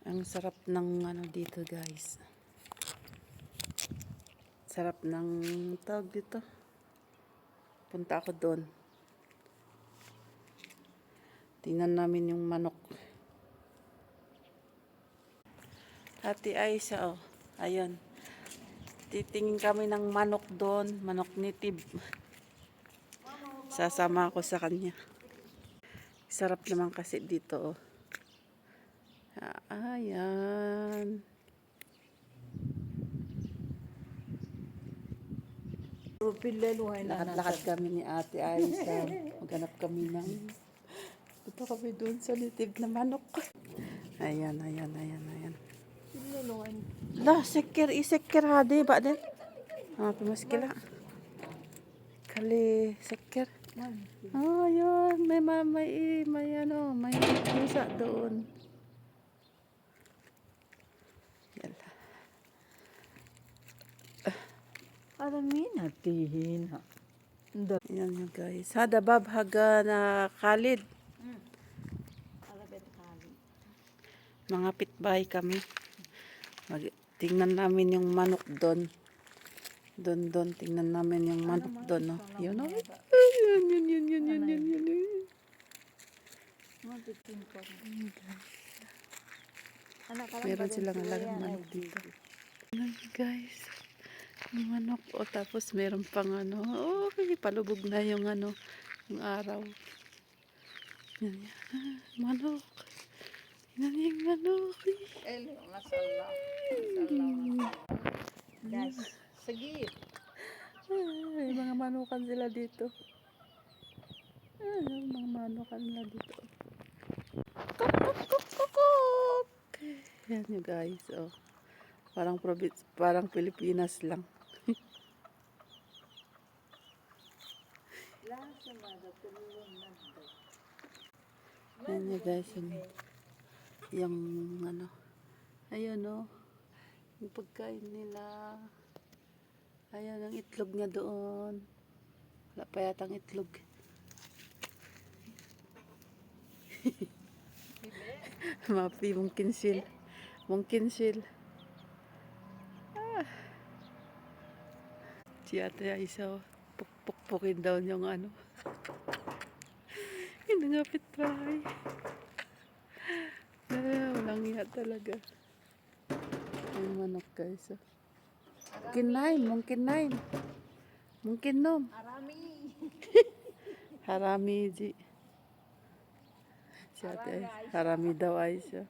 Ang sarap ng ano dito, guys. Sarap ng tawag dito. Punta ako doon. Tingnan namin yung manok. Ate Aisha, oh. Ayun. Titingin kami ng manok doon. Manok native. Sasama ako sa kanya. Sarap naman kasi dito, oh. Ayan. Lakad-lakad kami ni Ate Aisha. Maghanap kami ng... Punta kami doon sa native na manok. Ayan. La, isekir hadi ba din? Pimuskila. Kali sekir. Ayun, may pusa doon. Yala. Alamin natin ha. Yan yung guys. Hada bab haga na Khalid. Mga pitbahay kami. Tingnan namin yung manok doon. Doon. Tingnan namin yung manok doon. No? Yun, oh. Yun. Meron silang alagang manok dito. Ayan, guys. Yung manok. O, tapos meron pang ano. Oh, palubog na yung ano. Yung araw. Yan. Manok. Yan yung manok. Masallah. Guys, sige. Ay, mga manukan sila dito. Mga manukan nila dito. Kuk. Yan yung guys, oh. Parang Pilipinas lang. Yan yung guys, yung ano. Ayun, oh. Yung pagkain nila. Ayan, ang itlog niya doon. Wala pa yatang itlog. Mapi, mungkin sil. Si Ate Aisha, pukpukin daw yung ano. Hindi ngapit bahay. Walang iya talaga. Yung manok guys. Mungkin nom. Harami ji. Si Ate Aisha. Harami daw Aisha.